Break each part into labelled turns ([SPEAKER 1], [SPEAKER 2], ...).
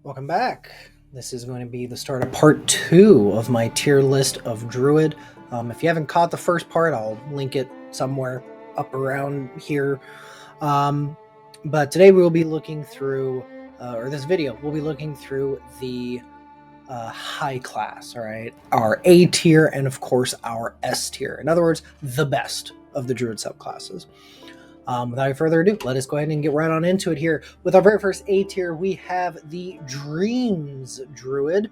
[SPEAKER 1] Welcome back. This is going to be the start of part 2 of my tier list of Druid. If you haven't caught the first part, I'll link it somewhere up around here. But today we will be looking through, or this video, we'll be looking through the high class, all right? Our A tier and, of course, our S tier. In other words, the best of the Druid subclasses. Without further ado, let us go ahead and get right on into it here. With our very first A tier, we have the Dreams Druid.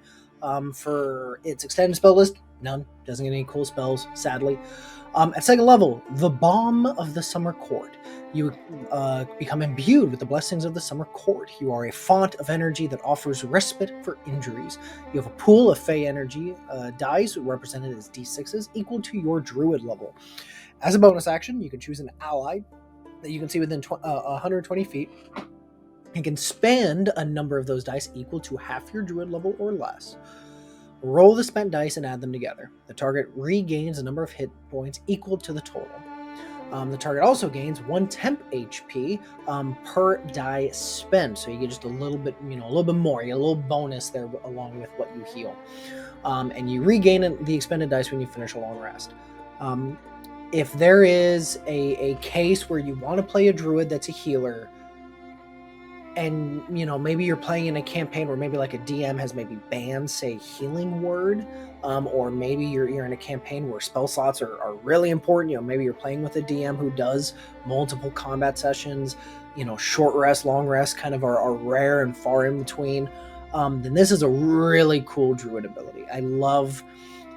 [SPEAKER 1] For its extended spell list, none. Doesn't get any cool spells, sadly. At second level, the Balm of the Summer Court. You become imbued with the blessings of the Summer Court. You are a font of energy that offers respite for injuries. You have a pool of Fey energy dice represented as D6s equal to your Druid level. As a bonus action, you can choose an ally that you can see within 120 feet. You can spend a number of those dice equal to half your Druid level or less. Roll the spent dice and add them together. The target regains a number of hit points equal to the total. The target also gains 1 temp HP per die spent, so you get just a little bit, a little bit more. You get a little bonus there along with what you heal, and you regain the expended dice when you finish a long rest. If there is a case where you want to play a Druid that's a healer, and maybe you're playing in a campaign where maybe like a DM has maybe banned, say, Healing Word, or maybe you're in a campaign where spell slots are really important. Maybe you're playing with a DM who does multiple combat sessions. Short rest, long rest kind of are rare and far in between. Then this is a really cool Druid ability. I love.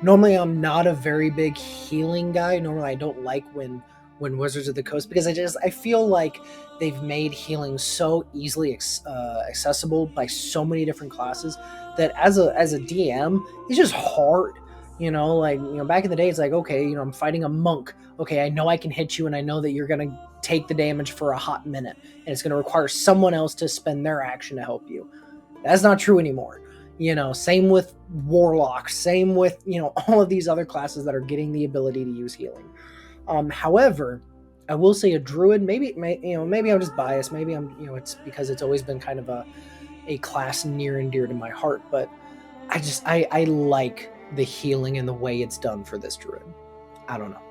[SPEAKER 1] Normally, I'm not a very big healing guy. Normally, I don't like when Wizards of the Coast, because I feel like they've made healing so easily accessible by so many different classes that as a DM, it's just hard. Back in the day, it's like, okay, I'm fighting a monk. Okay, I know I can hit you, and I know that you're gonna take the damage for a hot minute, and it's gonna require someone else to spend their action to help you. That's not true anymore. Same with warlocks, same with, all of these other classes that are getting the ability to use healing. However, I will say a Druid, maybe I'm just biased. Maybe it's because it's always been kind of a class near and dear to my heart, but I like the healing and the way it's done for this Druid. I don't know.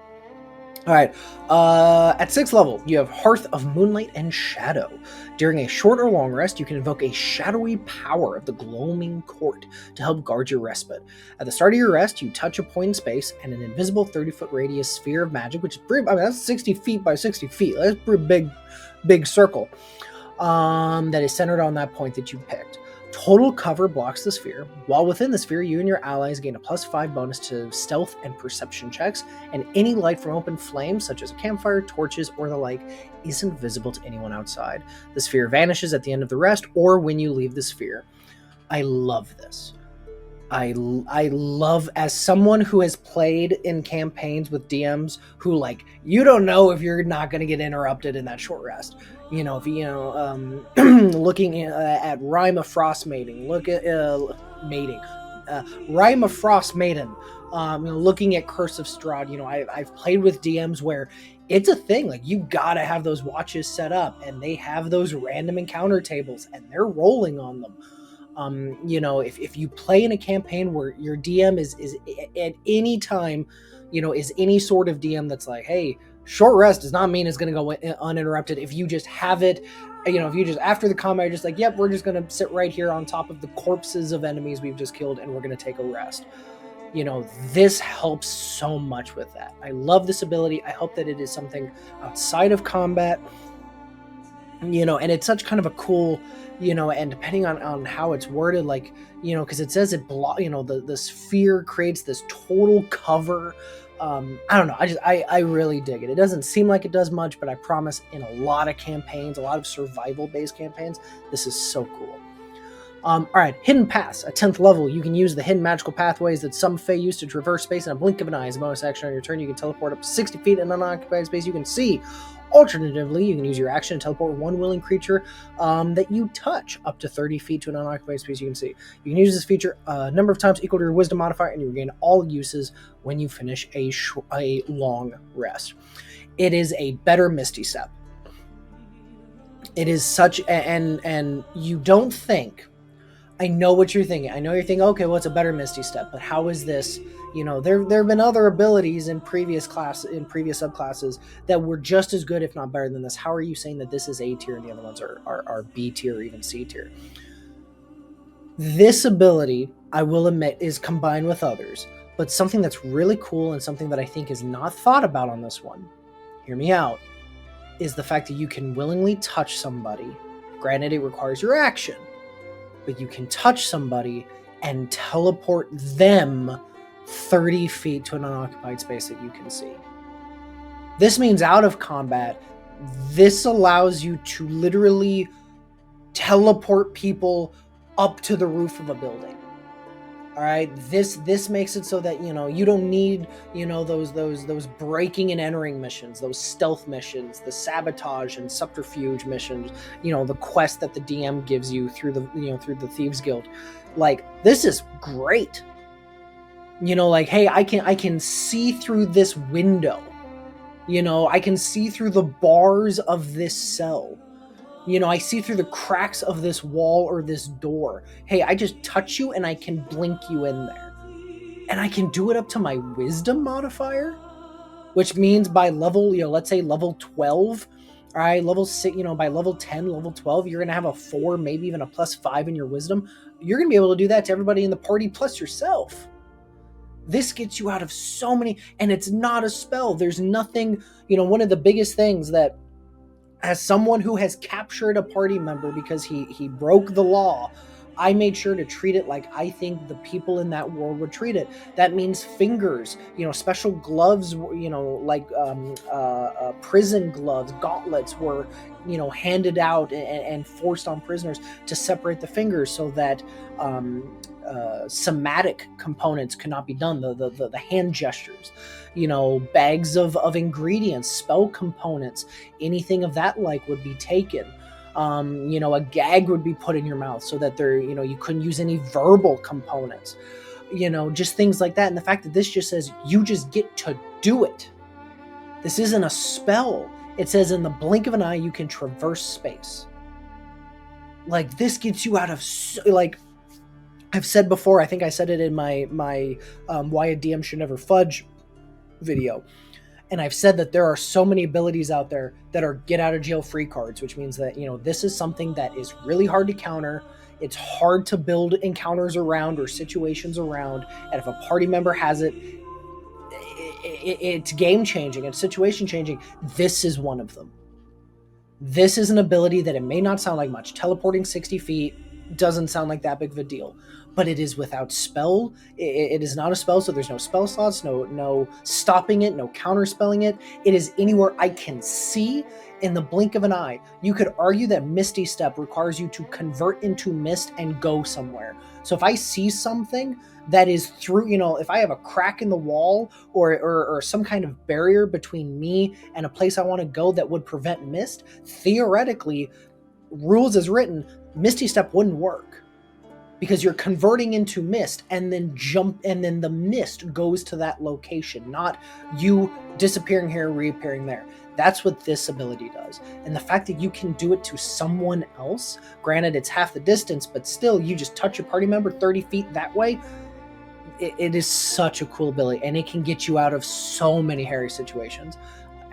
[SPEAKER 1] All right, at 6th level, you have Hearth of Moonlight and Shadow. During a short or long rest, you can invoke a shadowy power of the Gloaming Court to help guard your respite. At the start of your rest, you touch a point in space, and an invisible 30-foot radius sphere of magic, which is pretty, that's 60 feet by 60 feet. That's a pretty big circle that is centered on that point that you picked. Total cover blocks the sphere. While within the sphere, you and your allies gain a +5 bonus to stealth and perception checks, and any light from open flames, such as a campfire, torches, or the like, isn't visible to anyone outside. The sphere vanishes at the end of the rest or when you leave the sphere. I love this. I love, as someone who has played in campaigns with DMs who, you don't know if you're not going to get interrupted in that short rest. Looking at Rime of Frost Mating, look at Rime of Frost Maiden, looking at Curse of Strahd. I've played with DMs where it's a thing. You gotta have those watches set up, and they have those random encounter tables, and they're rolling on them. If you play in a campaign where your DM is at any time, is any sort of DM that's like, hey, short rest does not mean it's going to go uninterrupted. If you just have it, if you just, after the combat, you're just like, yep, we're just going to sit right here on top of the corpses of enemies we've just killed, and we're going to take a rest. This helps so much with that. I love this ability. I hope that it is something outside of combat, and it's such kind of a cool, and depending on how it's worded, because it says it the sphere creates this total cover. I don't know. I really dig it. It doesn't seem like it does much, but I promise in a lot of campaigns, a lot of survival-based campaigns, this is so cool. All right, Hidden Paths. At 10th level, you can use the hidden magical pathways that some Fae use to traverse space in a blink of an eye. As a bonus action on your turn, you can teleport up to 60 feet in unoccupied space you can see. Alternatively, you can use your action to teleport one willing creature that you touch up to 30 feet to an unoccupied space you can see. You can use this feature a number of times equal to your wisdom modifier, and you regain all uses when you finish a long rest. It is a better Misty Step. It is such, and you don't think I know what you're thinking. I know you're thinking, okay, what's a better Misty Step? But how is this? You know, there have been other abilities in previous subclasses that were just as good, if not better than this. How are you saying that this is A tier and the other ones are B tier or even C tier? This ability, I will admit, is combined with others, but something that's really cool and something that I think is not thought about on this one, hear me out, is the fact that you can willingly touch somebody. Granted, it requires your action, but you can touch somebody and teleport them 30 feet to an unoccupied space that you can see. This means out of combat, this allows you to literally teleport people up to the roof of a building. All right, this makes it so that you don't need those breaking and entering missions, those stealth missions, the sabotage and subterfuge missions, the quest that the DM gives you through the Thieves Guild. Like, this is great. Like, hey, I can see through this window. I can see through the bars of this cell. I see through the cracks of this wall or this door. Hey, I just touch you and I can blink you in there. And I can do it up to my wisdom modifier, which means by level, let's say level 12, all right, level 6, by level 10, level 12, you're going to have a 4, maybe even a +5 in your wisdom. You're going to be able to do that to everybody in the party plus yourself. This gets you out of so many, and it's not a spell. There's nothing, one of the biggest things that, as someone who has captured a party member because he broke the law, I made sure to treat it like I think the people in that world would treat it. That means fingers, special gloves, like prison gloves, gauntlets were, handed out and forced on prisoners to separate the fingers so that somatic components could not be done. The hand gestures, bags of ingredients, spell components, anything of that like would be taken. A gag would be put in your mouth so that you couldn't use any verbal components, just things like that. And the fact that this just says you just get to do it. This isn't a spell. It says in the blink of an eye, you can traverse space. Like, this gets you out of, like I've said before, I think I said it in my Why a DM Should Never Fudge video. And I've said that there are so many abilities out there that are get out of jail free cards, which means that, this is something that is really hard to counter. It's hard to build encounters around or situations around. And if a party member has it, it's game changing, it's situation changing. This is one of them. This is an ability that it may not sound like much. Teleporting 60 feet doesn't sound like that big of a deal, but it is without spell. It is not a spell, so there's no spell slots, no stopping it, no counterspelling it. It is anywhere I can see in the blink of an eye. You could argue that Misty Step requires you to convert into mist and go somewhere. So if I see something that is through, if I have a crack in the wall or some kind of barrier between me and a place I want to go that would prevent mist, theoretically, rules as written, Misty Step wouldn't work, because you're converting into mist and then the mist goes to that location, not you disappearing here, reappearing there. That's what this ability does. And the fact that you can do it to someone else, granted it's half the distance, but still, you just touch a party member 30 feet that way. It is such a cool ability, and it can get you out of so many hairy situations.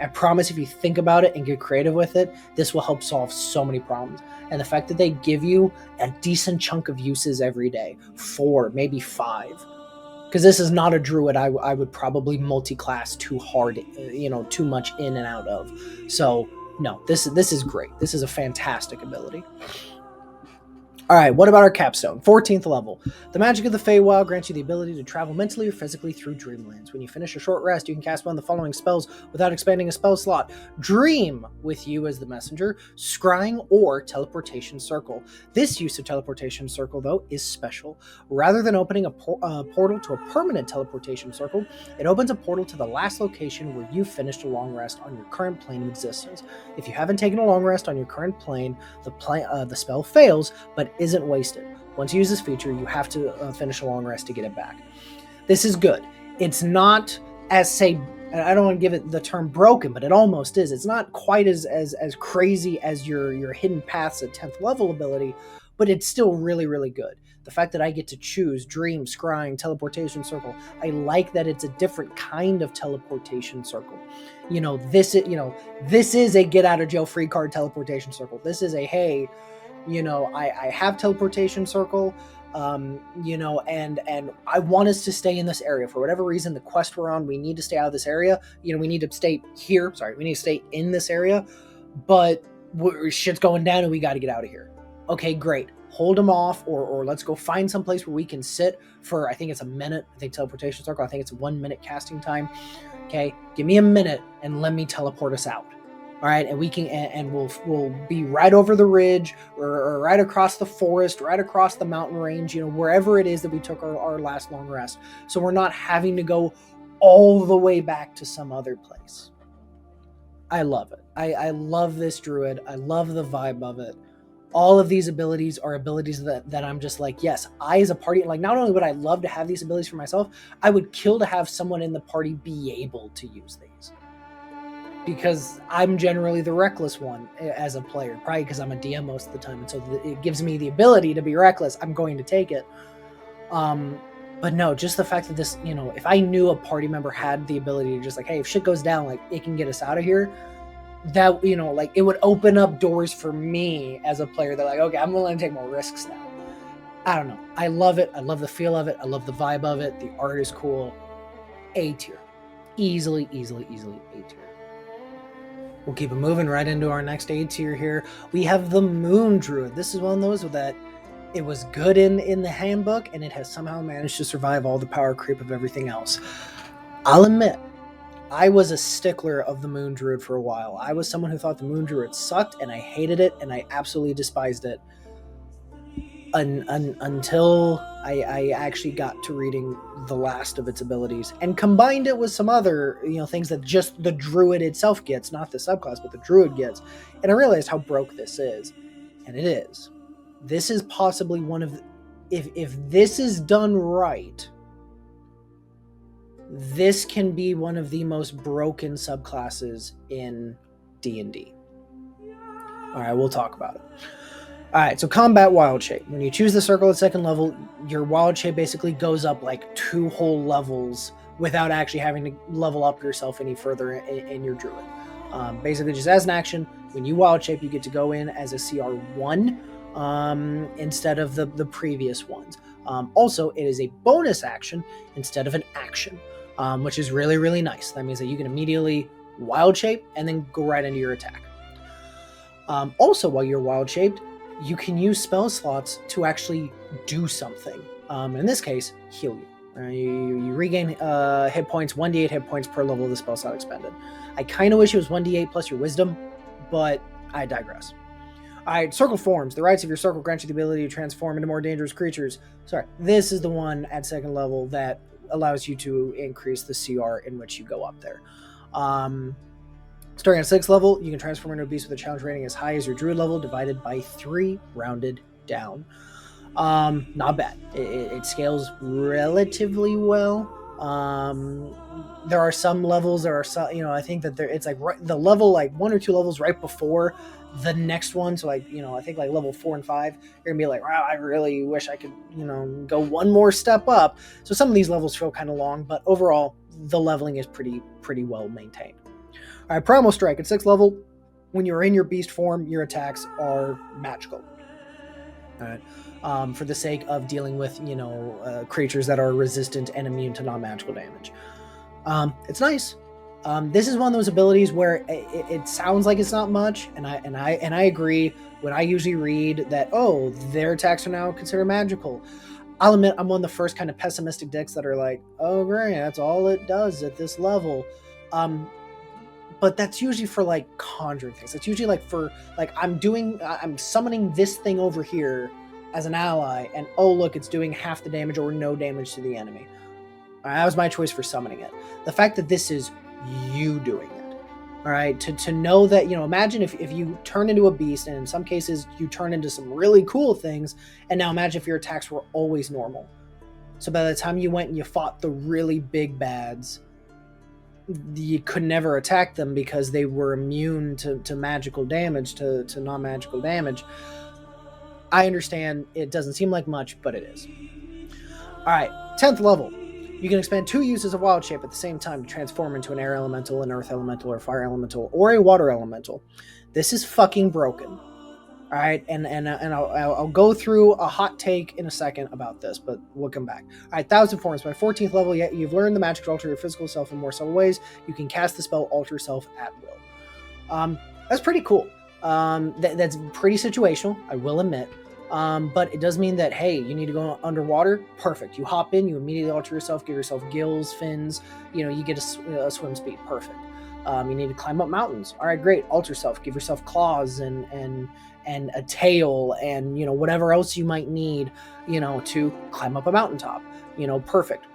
[SPEAKER 1] I promise, if you think about it and get creative with it, this will help solve so many problems. And the fact that they give you a decent chunk of uses every day, 4, maybe 5, because this is not a druid I would probably multi-class too hard, too much in and out of. So no, this is great. This is a fantastic ability. All right, what about our capstone? 14th level. The magic of the Feywild grants you the ability to travel mentally or physically through dreamlands. When you finish a short rest, you can cast one of the following spells without expanding a spell slot. Dream, with you as the messenger, Scrying, or Teleportation Circle. This use of Teleportation Circle, though, is special. Rather than opening a portal to a permanent teleportation circle, it opens a portal to the last location where you finished a long rest on your current plane of existence. If you haven't taken a long rest on your current plane, the spell fails, but isn't wasted. Once you use this feature, you have to finish a long rest to get it back. This is good. It's not as, say, I don't want to give it the term broken, but it almost is. It's not quite as crazy as your hidden paths at 10th level ability, but it's still really, really good. The fact that I get to choose Dream, Scrying, Teleportation Circle, I like that it's a different kind of teleportation circle. This is a get out of jail free card teleportation circle. This is a, hey, I have teleportation circle, and I want us to stay in this area for whatever reason. The quest we're on, we need to stay out of this area. We need to stay here. Sorry, we need to stay in this area, but shit's going down and we got to get out of here. Okay, great. Hold them off, or let's go find some place where we can sit for, I think it's a minute. I think teleportation circle, I think it's a 1 minute casting time. Okay, give me a minute and let me teleport us out. All right, and we can, and we'll be right over the ridge, or right across the forest, right across the mountain range, wherever it is that we took our last long rest. So we're not having to go all the way back to some other place. I love it. I love this Druid. I love the vibe of it. All of these abilities are abilities that I'm just like, yes, I as a party, like, not only would I love to have these abilities for myself, I would kill to have someone in the party be able to use these. Because I'm generally the reckless one as a player, probably because I'm a DM most of the time, and so it gives me the ability to be reckless. I'm going to take it. But no, just the fact that this, if I knew a party member had the ability to just like, hey, if shit goes down, like, it can get us out of here, that, like, it would open up doors for me as a player that, like, okay, I'm willing to take more risks now. I don't know. I love it. I love the feel of it. I love the vibe of it. The art is cool. A tier. Easily A tier. We'll keep it moving right into our next A tier here. We have the Moon Druid. This is one of those that it was good in the handbook, and it has somehow managed to survive all the power creep of everything else. I'll admit, I was a stickler of the Moon Druid for a while. I was someone who thought the Moon Druid sucked, and I hated it, and I absolutely despised it. Until I actually got to reading the last of its abilities and combined it with some other things that just the Druid itself gets, not the subclass, but the Druid gets, and I realized how broke this is, and it is. This is possibly one of if this is done right, this can be one of the most broken subclasses in D&D. All right, we'll talk about it. All right, so combat wild shape. When you choose the circle at 2nd level, your wild shape basically goes up like 2 whole levels without actually having to level up yourself any further in your Druid. Basically, just as an action, when you wild shape, you get to go in as a CR1 instead of the previous ones. Also, it is a bonus action instead of an action, which is really, really nice. That means that you can immediately wild shape and then go right into your attack. Also, while you're wild shaped, you can use spell slots to actually do something. In this case, heal you. You regain hit points, 1d8 hit points per level of the spell slot expended. I kind of wish it was 1d8 plus your wisdom, but I digress. Alright, circle forms. The rights of your circle grant you the ability to transform into more dangerous creatures. Sorry, this is the one at 2nd level that allows you to increase the CR in which you go up there. Starting at 6th level, you can transform into a beast with a challenge rating as high as your Druid level, divided by 3, rounded down. Not bad. It scales relatively well. There are some levels, there are some, I think that it's like the level, like 1 or 2 levels right before the next one. So like, I think like level 4 and 5, you're gonna be like, wow, I really wish I could, go one more step up. So some of these levels feel kind of long, but overall the leveling is pretty well maintained. All right, Primal Strike at 6th level. When you're in your beast form, your attacks are magical. All right, for the sake of dealing with creatures that are resistant and immune to non-magical damage. It's nice. This is one of those abilities where it sounds like it's not much, and I agree. When I usually read that, oh, their attacks are now considered magical, I'll admit I'm one of the first kind of pessimistic decks that are like, oh great, that's all it does at this level. But that's usually for like conjuring things. It's usually like for like I'm summoning this thing over here as an ally, and oh look, it's doing half the damage or no damage to the enemy. That was my choice for summoning it. The fact that this is you doing it, all right, to know that, imagine if you turn into a beast, and in some cases you turn into some really cool things, and now imagine if your attacks were always normal. So by the time you went and you fought the really big bads, you could never attack them because they were immune to magical damage, to non-magical damage. I understand it doesn't seem like much, but it is. All right, 10th level. You can expend 2 uses of Wild Shape at the same time to transform into an Air Elemental, an Earth Elemental, or Fire Elemental, or a Water Elemental. This is fucking broken. All right, and I'll go through a hot take in a second about this, but we'll come back. All right, 1,000 forms. By 14th level, you've learned the magic to alter your physical self in more subtle ways. You can cast the spell Alter Self at will. That's pretty cool. That's pretty situational, I will admit. But it does mean that, hey, you need to go underwater. Perfect. You hop in, you immediately alter yourself, give yourself gills, fins. You get a swim speed. Perfect. You need to climb up mountains. All right, great. Alter self. Give yourself claws and a tail and whatever else you might need to climb up a mountaintop. Perfect.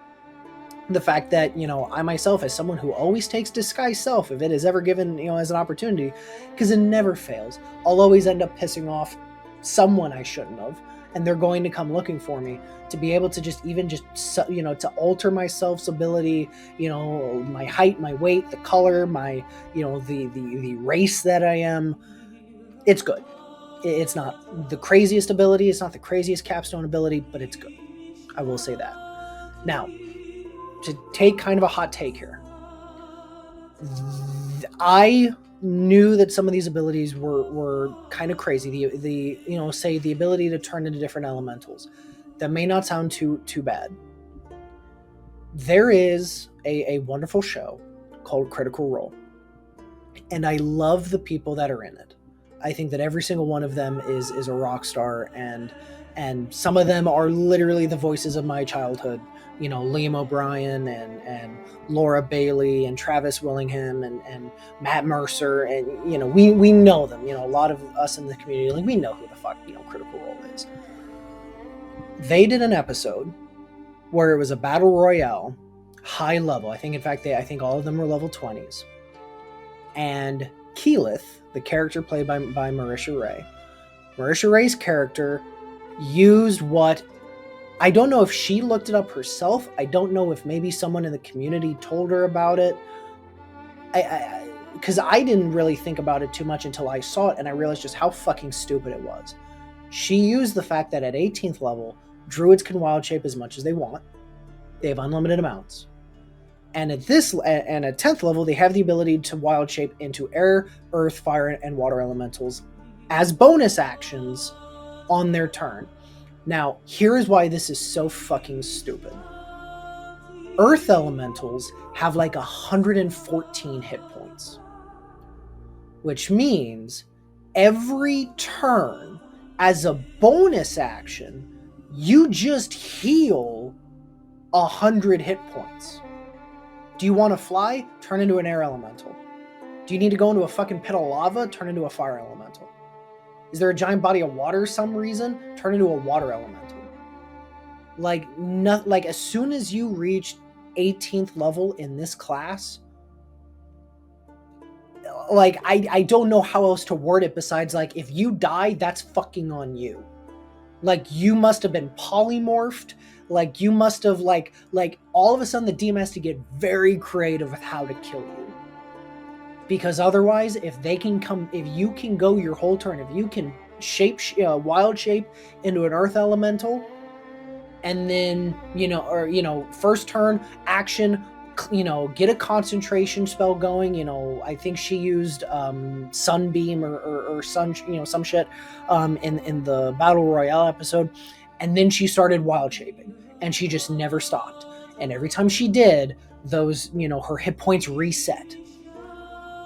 [SPEAKER 1] The fact that I myself, as someone who always takes disguise self if it is ever given as an opportunity, because it never fails, I'll always end up pissing off someone I shouldn't have, and they're going to come looking for me. To be able to to alter my self's ability, my height, my weight, the color, my the race that I am, it's good. It's not the craziest ability, it's not the craziest capstone ability, but it's good. I will say that. Now, to take kind of a hot take here, I knew that some of these abilities were kind of crazy. The ability to turn into different elementals. That may not sound too bad. There is a wonderful show called Critical Role, and I love the people that are in it. I think that every single one of them is a rock star, and some of them are literally the voices of my childhood. Liam O'Brien and Laura Bailey and Travis Willingham and Matt Mercer, and we know them. A lot of us in the community, we know who the fuck Critical Role is. They did an episode where it was a battle royale, high level. I think all of them were level 20s, and Keyleth, the character played by Marisha Ray. Marisha Ray's character used what, I don't know if she looked it up herself. I don't know if maybe someone in the community told her about it. Because I didn't really think about it too much until I saw it, and I realized just how fucking stupid it was. She used the fact that at 18th level, druids can wild shape as much as they want. They have unlimited amounts. And at 10th level, they have the ability to wild shape into air, earth, fire, and water elementals as bonus actions on their turn. Now, here is why this is so fucking stupid. Earth elementals have 114 hit points, which means every turn, as a bonus action, you just heal 100 hit points. Do you want to fly? Turn into an air elemental. Do you need to go into a fucking pit of lava? Turn into a fire elemental. Is there a giant body of water some reason? Turn into a water elemental. As soon as you reach 18th level in this class, I don't know how else to word it besides if you die, that's fucking on you. You must have been polymorphed. You must have all of a sudden the DM has to get very creative with how to kill you. Because otherwise, if you can go your whole turn, if you can wild shape into an earth elemental, and then first turn action, get a concentration spell going. I think she used sunbeam or sun, some shit in the battle royale episode, and then she started wild shaping, and she just never stopped. And every time she did, those her hit points reset.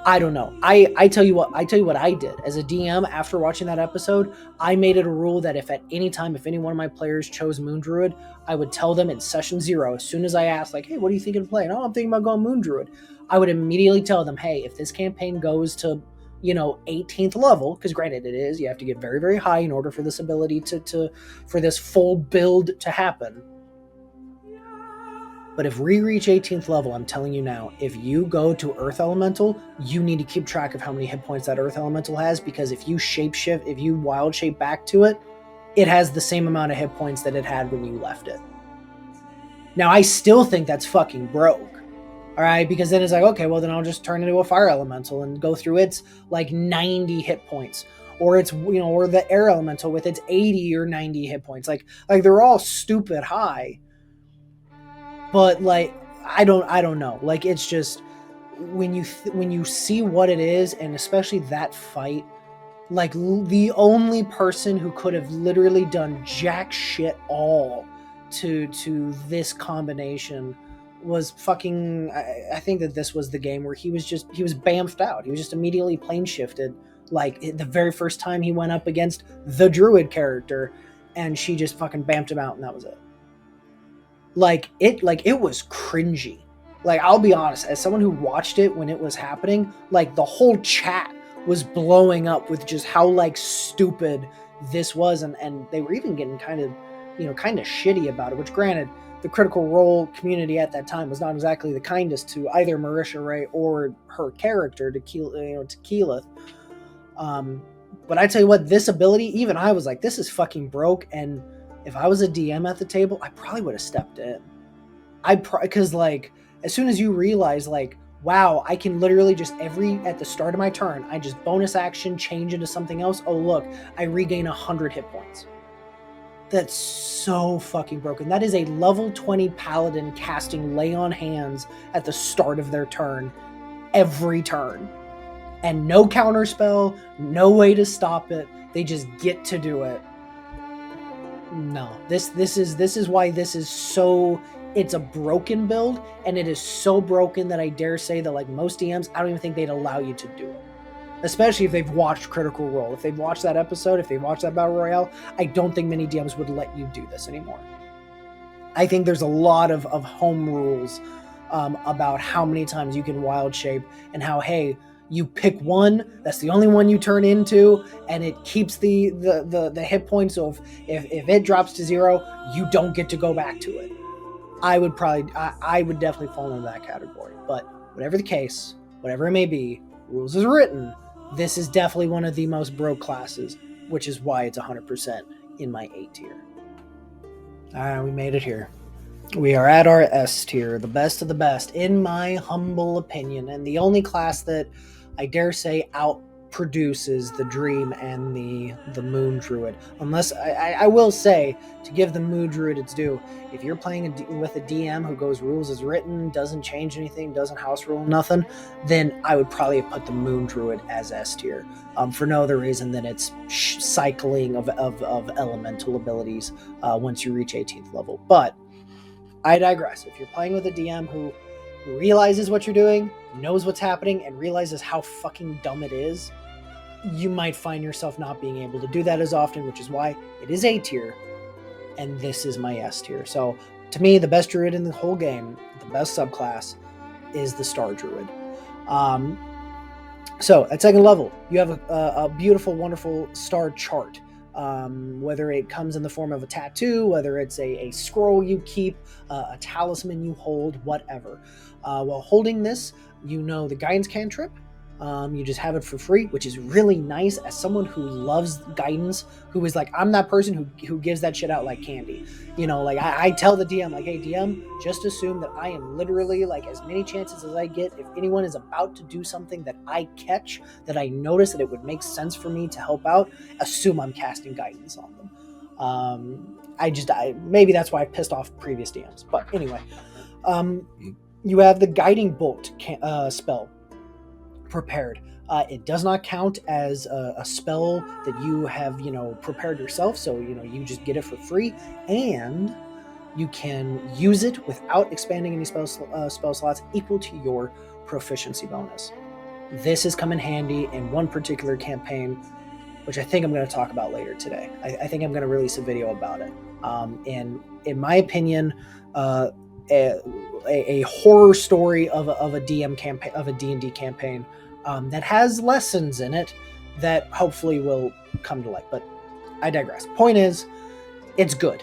[SPEAKER 1] I don't know. I tell you what I did as a DM after watching that episode. I made it a rule that if at any time, if any one of my players chose Moon Druid, I would tell them in session 0, as soon as I asked, hey, what are you thinking of playing? Oh, I'm thinking about going Moon Druid. I would immediately tell them, hey, if this campaign goes to 18th level, because granted it is, you have to get very, very high in order for this ability for this full build to happen. But if we reach 18th level, I'm telling you now, if you go to Earth Elemental, you need to keep track of how many hit points that Earth Elemental has, because if you shapeshift, if you wild shape back to it, it has the same amount of hit points that it had when you left it. Now, I still think that's fucking broke. All right, because then it's okay, well, then I'll just turn into a Fire Elemental and go through its 90 hit points. or it's, or the air elemental with its 80 or 90 hit points. Like they're all stupid high. But like I don't know. Like it's just when you see what it is, and especially that fight, like the only person who could have literally done jack shit all to this combination was fucking, I think that this was the game where he was bamfed out. He was just immediately plane shifted, like the very first time he went up against the Druid character, and she just fucking bamfed him out, and that was it. Like it was cringy. Like, I'll be honest, as someone who watched it when it was happening, like the whole chat was blowing up with just how like stupid this was, and they were even getting kind of shitty about it, which granted, the Critical Role community at that time was not exactly the kindest to either Marisha Ray or her character, to Keyleth. But I tell you what, this ability, even I was like, this is fucking broke, and if I was a DM at the table, I probably would have stepped in. Because like, as soon as you realize like, wow, I can literally just at the start of my turn, I just bonus action, change into something else. Oh, look, I regain 100 hit points. That's so fucking broken. That is a level 20 paladin casting Lay on Hands at the start of their turn, every turn. And no counter spell, no way to stop it. They just get to do it. No, this is why this is so, it's a broken build, and it is so broken that I dare say that like most DMs, I don't even think they'd allow you to do it. Especially if they've watched Critical Role. If they've watched that episode, if they've watched that Battle Royale, I don't think many DMs would let you do this anymore. I think there's a lot of home rules about how many times you can wild shape, and how, hey, you pick one, that's the only one you turn into, and it keeps the hit points. So if it drops to 0, you don't get to go back to it. I would definitely fall into that category. But whatever the case, whatever it may be, rules is written. This is definitely one of the most broke classes, which is why it's 100% in my A tier. We made it here. We are at our S tier, the best of the best, in my humble opinion, and the only class that I dare say outproduces the Dream and the Moon Druid. Unless, I will say, to give the Moon Druid its due, if you're playing with a DM who goes rules as written, doesn't change anything, doesn't house rule nothing, then I would probably put the Moon Druid as S tier, for no other reason than its cycling of elemental abilities once you reach 18th level. But I digress. If you're playing with a DM who realizes what you're doing, knows what's happening, and realizes how fucking dumb it is, you might find yourself not being able to do that as often, which is why it is A tier, and this is my S tier. So, to me, the best Druid in the whole game, the best subclass, is the Star Druid. So, at second level, you have a beautiful, wonderful star chart. Whether it comes in the form of a tattoo, whether it's a scroll you keep, a talisman you hold, whatever. While holding this, you know the guidance cantrip. You just have it for free, which is really nice as someone who loves guidance, who is like, I'm that person who gives that shit out like candy. Like I tell the DM, like, hey DM, just assume that I am literally, like, as many chances as I get, if anyone is about to do something that I catch, that I notice that it would make sense for me to help out, assume I'm casting guidance on them. Maybe that's why I pissed off previous DMs. But anyway, you have the Guiding Bolt spell prepared. It does not count as a spell that you have, prepared yourself. So, you just get it for free, and you can use it without expanding any spell slots equal to your proficiency bonus. This has come in handy in one particular campaign, which I think I'm going to talk about later today. I think I'm going to release a video about it. And in my opinion, a horror story of a DM campaign, of a D&D campaign, that has lessons in it that hopefully will come to light. But I digress. Point is, it's good.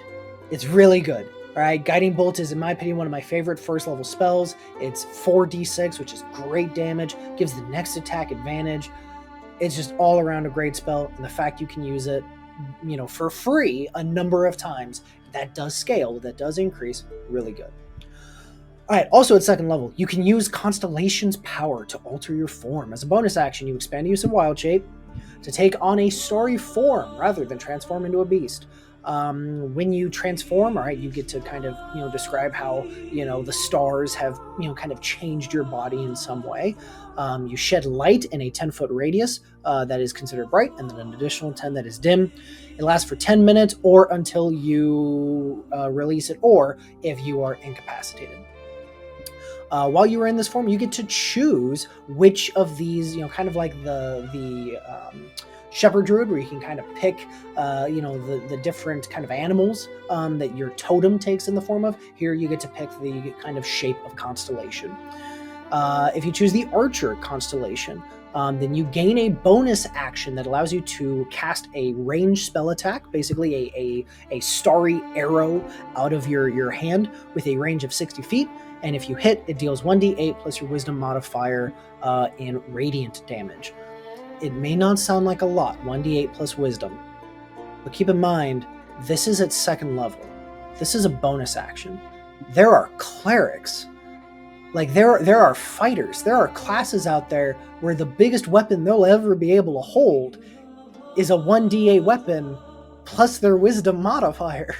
[SPEAKER 1] It's really good. All right, Guiding Bolt is, in my opinion, one of my favorite first level spells. It's 4d6, which is great damage, gives the next attack advantage. It's just all around a great spell, and the fact you can use it, for free a number of times, that does scale, that does increase, really good. All right, also at second level, you can use Constellation's power to alter your form. As a bonus action, you expand the use of Wild Shape, To take on a starry form rather than transform into a beast. When you transform, all right, you get to kind of, describe how, the stars have, kind of changed your body in some way. You shed light in a 10-foot radius that is considered bright, and then an additional 10 that is dim. It lasts for 10 minutes or until you release it, or if you are incapacitated. While you are in this form, you get to choose which of these, kind of like the Shepherd Druid, where you can kind of pick, the different kind of animals that your totem takes in the form of. Here you get to pick the kind of shape of Constellation. If you choose the Archer Constellation, then you gain a bonus action that allows you to cast a ranged spell attack, basically a starry arrow out of your hand with a range of 60 feet. And if you hit, it deals 1d8 plus your wisdom modifier in radiant damage. It may not sound like a lot, 1d8 plus wisdom, but keep in mind, this is at second level. This is a bonus action. There are clerics. Like, there are fighters. There are classes out there where the biggest weapon they'll ever be able to hold is a 1d8 weapon plus their wisdom modifier.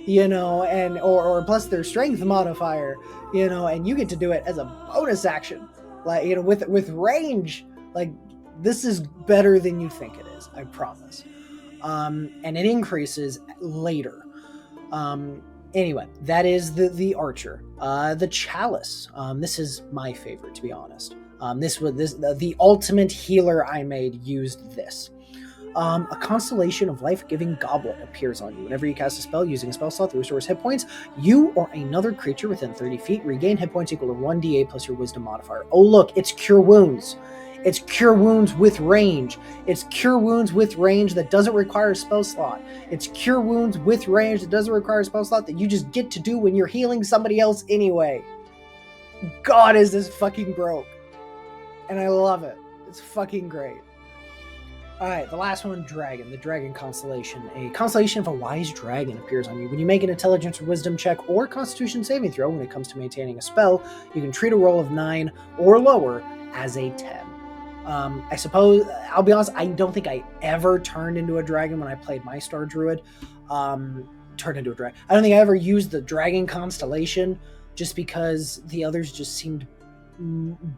[SPEAKER 1] Or plus their strength modifier, and you get to do it as a bonus action, like, with range. Like, this is better than you think it is, I promise. And it increases later. Anyway, that is the Archer. The Chalice. This is my favorite, to be honest. The ultimate healer I made used this. A constellation of life-giving goblet appears on you. Whenever you cast a spell using a spell slot that restores hit points, you or another creature within 30 feet regain hit points equal to 1d8 plus your wisdom modifier. Oh look, it's Cure Wounds. It's Cure Wounds with range. It's Cure Wounds with range that doesn't require a spell slot. It's Cure Wounds with range that doesn't require a spell slot that you just get to do when you're healing somebody else anyway. God, is this fucking broke. And I love it. It's fucking great. Alright, the last one, Dragon. The Dragon Constellation. A constellation of a wise dragon appears on you. When you make an intelligence or wisdom check or constitution saving throw when it comes to maintaining a spell, you can treat a roll of 9 or lower as a 10. I suppose, I'll be honest, I don't think I ever turned into a dragon when I played my Star Druid. Turned into a dragon. I don't think I ever used the Dragon Constellation just because the others just seemed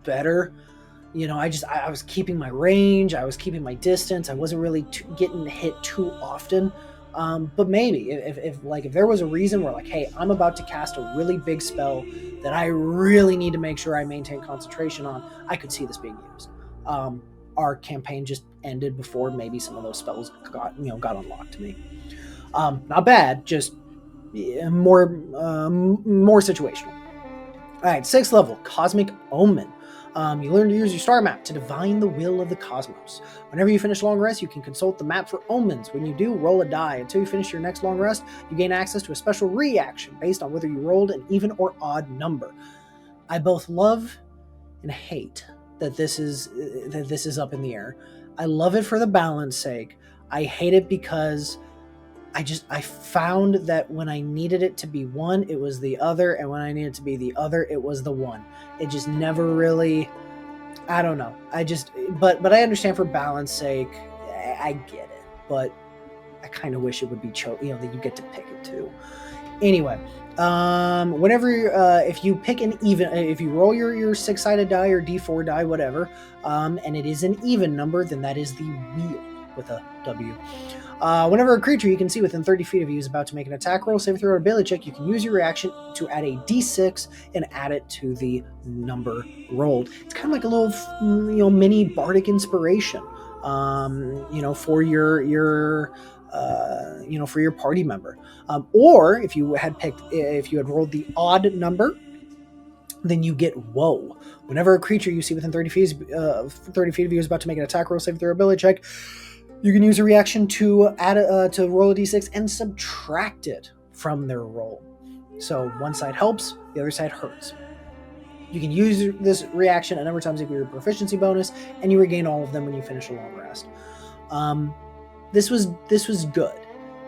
[SPEAKER 1] better. I was keeping my range, I was keeping my distance, I wasn't really getting hit too often. But maybe if there was a reason where, like, hey, I'm about to cast a really big spell that I really need to make sure I maintain concentration on, I could see this being used. Our campaign just ended before maybe some of those spells got unlocked to me. Not bad, just more situational. All right, 6th level, Cosmic Omen. You learn to use your star map to divine the will of the cosmos. Whenever you finish long rest, you can consult the map for omens. When you do, roll a die. Until you finish your next long rest, you gain access to a special reaction based on whether you rolled an even or odd number. I both love and hate that this is up in the air. I love it for the balance sake. I hate it because I found that when I needed it to be one, it was the other, and when I needed it to be the other, it was the one. It just never really, I don't know. But I understand for balance sake, I get it. But I kind of wish it would be that you get to pick it too. Anyway, if you pick an even, if you roll your 6-sided die or D4 die, whatever, and it is an even number, then that is the wheel with a W. Whenever a creature you can see within 30 feet of you is about to make an attack roll, save throw, or ability check, you can use your reaction to add a d6 and add it to the number rolled. It's kind of like a little, mini bardic inspiration, for your party member. Or if you had rolled the odd number, then you get Woe. Whenever a creature you see within 30 feet of you is about to make an attack roll, save throw, or ability check, you can use a reaction to add to roll a d6 and subtract it from their roll. So one side helps, the other side hurts. You can use this reaction a number of times if your proficiency bonus, and you regain all of them when you finish a long rest. This was good.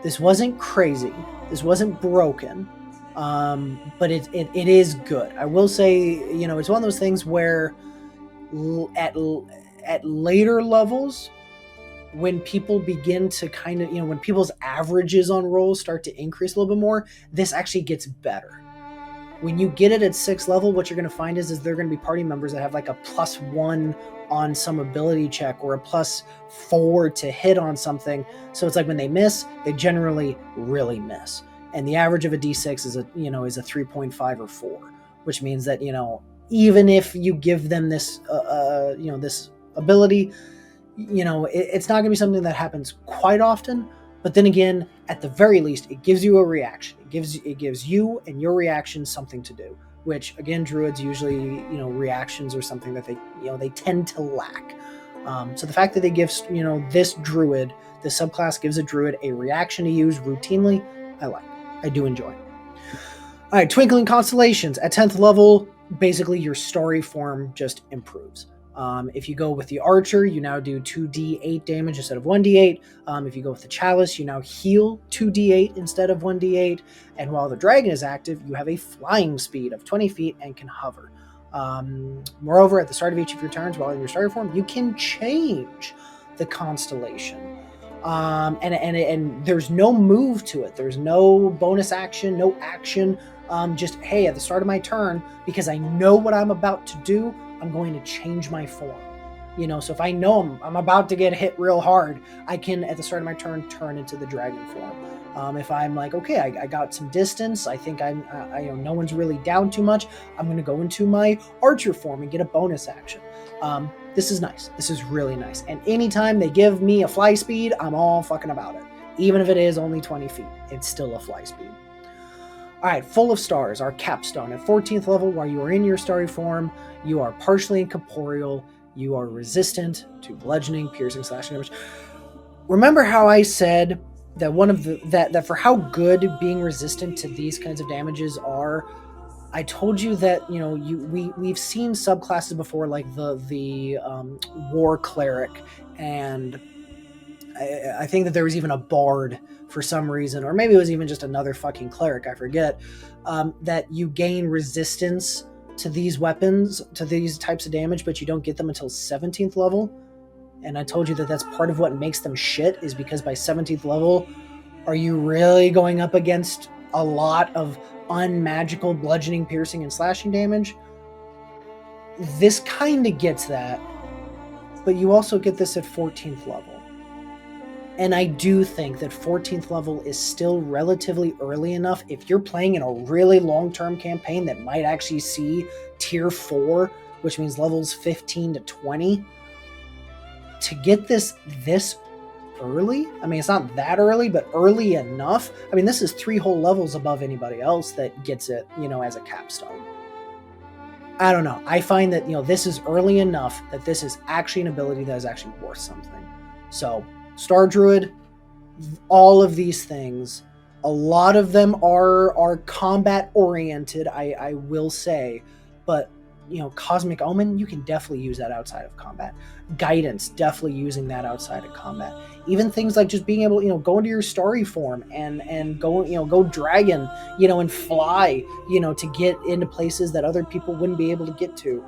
[SPEAKER 1] This wasn't crazy. This wasn't broken. But it is good. I will say, it's one of those things where at later levels, when people begin to kind of, when people's averages on rolls start to increase a little bit more, this actually gets better. When you get it at 6th level, what you're going to find is there going to be party members that have like a +1 on some ability check or a +4 to hit on something. So it's like when they miss, they generally really miss. And the average of a D6 is a 3.5 or 4, which means that, even if you give them this, this ability, it's not going to be something that happens quite often. But then again, at the very least, it gives you a reaction. It gives you and your reaction something to do, which again, druids usually, reactions are something that they tend to lack. So the fact that they give, this subclass gives a druid a reaction to use routinely, I do enjoy. All right, Twinkling Constellations at 10th level, basically your story form just improves. If you go with the Archer, you now do 2d8 damage instead of 1d8. If you go with the Chalice, you now heal 2d8 instead of 1d8. And while the Dragon is active, you have a flying speed of 20 feet and can hover. Moreover, at the start of each of your turns, while in your starter form, you can change the constellation. And there's no move to it. There's no bonus action, no action. Just, hey, at the start of my turn, because I know what I'm about to do, I'm going to change my form. So if I know I'm about to get hit real hard, I can, at the start of my turn, turn into the dragon form. If I'm like, okay, I got some distance, I think no one's really down too much, I'm going to go into my archer form and get a bonus action. This is nice. This is really nice. And anytime they give me a fly speed, I'm all fucking about it. Even if it is only 20 feet, it's still a fly speed. All right, Full of Stars, our Capstone. At 14th level, while you are in your starry form, you are partially incorporeal, you are resistant to bludgeoning, piercing, slashing damage. Remember how I said that that for how good being resistant to these kinds of damages are, I told you that we've seen subclasses before, like the war cleric, and I think that there was even a bard for some reason, or maybe it was even just another fucking cleric, I forget, that you gain resistance to these weapons, to these types of damage, but you don't get them until 17th level. And I told you that that's part of what makes them shit, is because by 17th level, are you really going up against a lot of unmagical bludgeoning, piercing, and slashing damage? This kind of gets that, but you also get this at 14th level. And I do think that 14th level is still relatively early enough. If you're playing in a really long-term campaign that might actually see tier 4, which means levels 15 to 20, to get this early, I mean, it's not that early, but early enough. I mean, this is 3 whole levels above anybody else that gets it, as a capstone. I don't know. I find that, this is early enough that this is actually an ability that is actually worth something. So, Star Druid, all of these things, a lot of them are combat oriented, I will say, but Cosmic Omen, you can definitely use that outside of combat. Guidance, definitely using that outside of combat. Even things like just being able, go into your starry form and go dragon, and fly, to get into places that other people wouldn't be able to get to.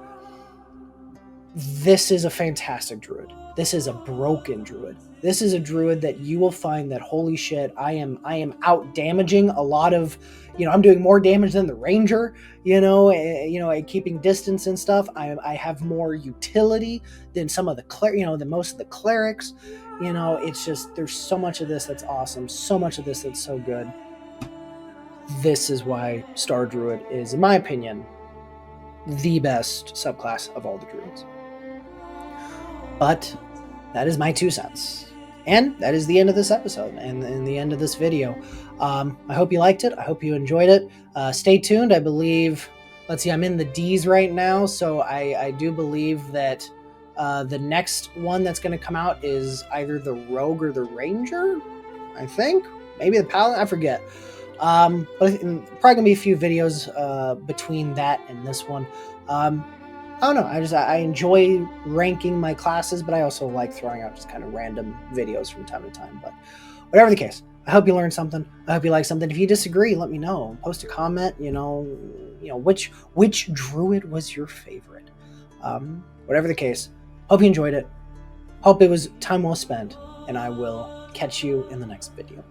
[SPEAKER 1] This is a fantastic druid. This is a broken druid. This is a druid that you will find that, holy shit, I am out damaging a lot of, I'm doing more damage than the ranger, keeping distance and stuff. I have more utility than some of the than most of the clerics. It's just, there's so much of this that's awesome. So much of this that's so good. This is why Star Druid is, in my opinion, the best subclass of all the druids. But that is my 2 cents. And that is the end of this episode and the end of this video. I hope you liked it. I hope you enjoyed it. Stay tuned. I believe, let's see, I'm in the D's right now, so I do believe that the next one that's going to come out is either the Rogue or the Ranger, I think. Maybe the Paladin, I forget. But probably going to be a few videos between that and this one. I don't know. I enjoy ranking my classes, but I also like throwing out just kind of random videos from time to time. But whatever the case, I hope you learned something. I hope you like something. If you disagree, let me know. Post a comment. Which druid was your favorite? Whatever the case, hope you enjoyed it. Hope it was time well spent. and I will catch you in the next video.